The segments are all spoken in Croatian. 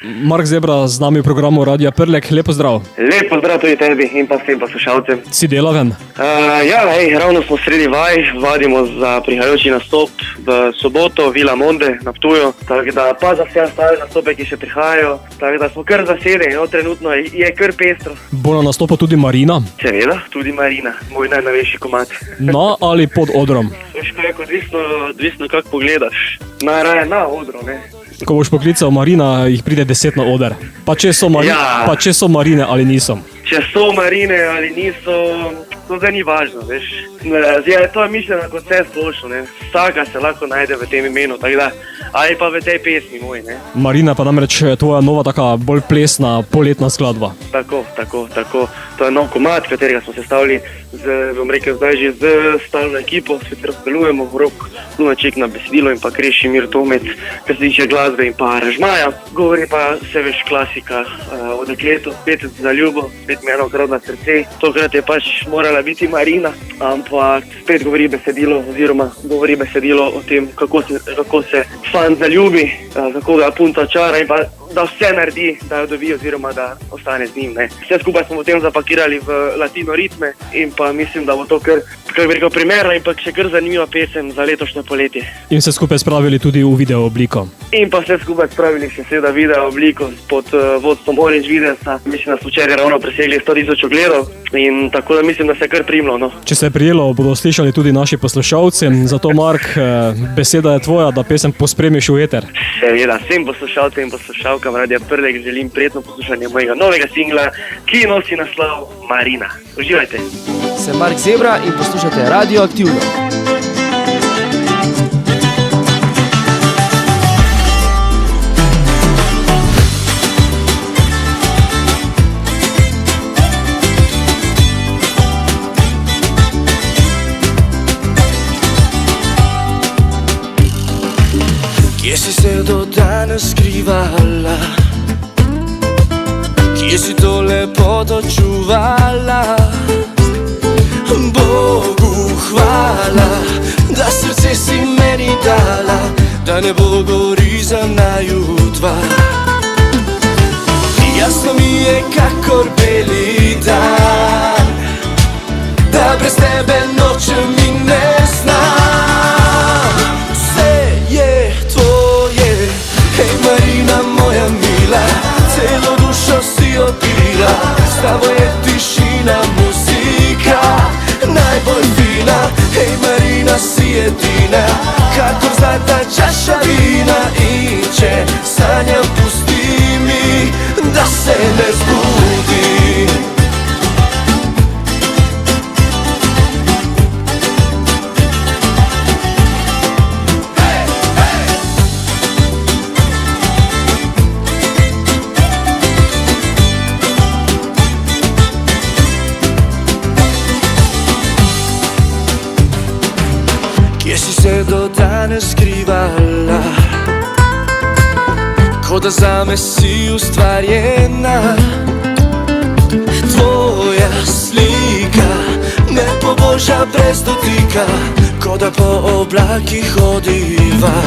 Mark Zebra z nami v programu Radia Prlek, lepo zdrav. Lepo zdrav tudi tebi in pa vsem poslušalcem. Si delaven? Ravno smo sredi vaj, vadimo za prihajajoči nastop v soboto, Vila Monde na Ptuju, tako da pa za vse ostale nastope, ki še prihajajo, tako da smo kar zasedeni, trenutno je kar pestro. Bo na nastopu tudi Marina? Seveda, tudi Marina, moj najnovejši komad. Na ali pod odrom? Veš kaj, odvisno kako pogledaš, najraje na odru, ne. Ko boš poklical Marina, jih pride 10 na oder. Pa če so Marine ali niso. Če so Marine ali niso, to zdaj ni važno, veš. To je mišljeno kot vse splošno, ne. Vsaka se lahko najde v tem imenu, tako da, ali pa v tej pesmi moj, ne. Marina pa namreč tvoja nova taka bolj plesna, poletna skladba. Tako. To je nov komad, katerega smo sestavili zdaj že z stalno ekipo, s katero sodelujemo, Rok Lunaček na besedilo in pa Krešimir Tomec, kar se tiče glasbe in pa aranžmaja. Govori pa se veš klasika o dekletu, spet za ljubo, spet me enokrat na srce. Tokrat je pač morala biti Marina, ampak spet govori besedilo o tem, kako se fant zaljubi, kako ga punca čara in pa da vse naredi, da jo dobi oziroma da ostane z njim, ne. Vse skupaj smo potem zapakirali v latino ritme in pa mislim, da bo to kar bi rekel primerna in pa še kar zanimiva pesem za letošnje poletje. In vse skupaj spravili tudi v video obliko. In pa vse skupaj spravili še seveda video obliko pod vodstvom Orange Videosa. Mislim, da smo včeraj ravno presegli 100,000 ogledov in tako da mislim, da se je kar primlo, no. Če se je prijelo, bodo slišali tudi naši poslušalci, zato Mark, beseda je tvoja, da pesem pospremiš v eter. Seveda, vsem poslušalcem in poslušalkam Radia Prlek želim prijetno poslušanje mojega novega singla, ki nosi naslov Marina. Uživajte. Sem Mark Zebra in poslušate Radio Aktivno. Kje si se do danes skrivala? Kje si to lepoto čuvala? Bogu hvala, da srce si meni dala, da ne bo goriza naju dva. Jasno mi je kakor beli dan, da brez tebe nočem in ne znam. Vse je tvoje, hej Marina moja mila, celo dušo si opila, s tabo je tišina, muzika najbolj fina. Hej Marina, si edina, kakor zlata čaša vina. In če sanjam, pusti mi, da se ne zbudim. Kje si se do danes skrivala, ko da zame si ustvarjena. Tvoja slika me poboža brez dotika, ko da po oblakih hodiva.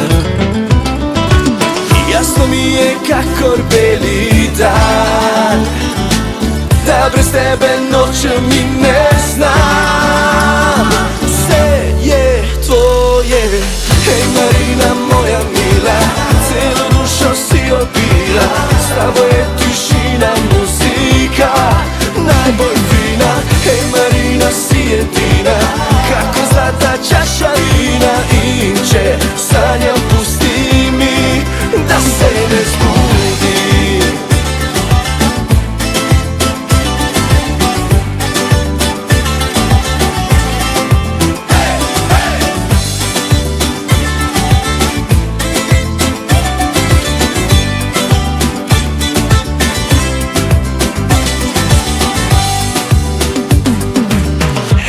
Jasno mi je kakor beli dan, da brez tebe nočem in ne znam. Vse je tvoje, hej Marina moja mila, celo dušo si opila, s tabo je tišina, muzika najbolj fina. Hej Marina, si edina, kako zlata čaša vina. In če sanjam, pusti mi, da se ne zbudim.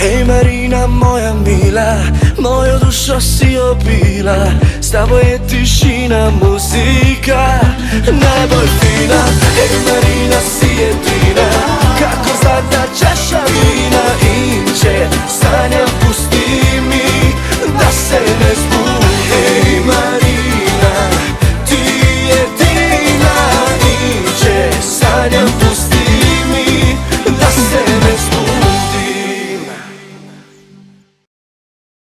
Hej Marina moja mila, mojo dušo si opila, s tabo je tišina, muzika najbolj fina. Hej Marina, si edina, kako zlata čaša vina. In če sanjam, pusti mi, da se ne zbudim. Hej Marina, ti edina. sanjam pusti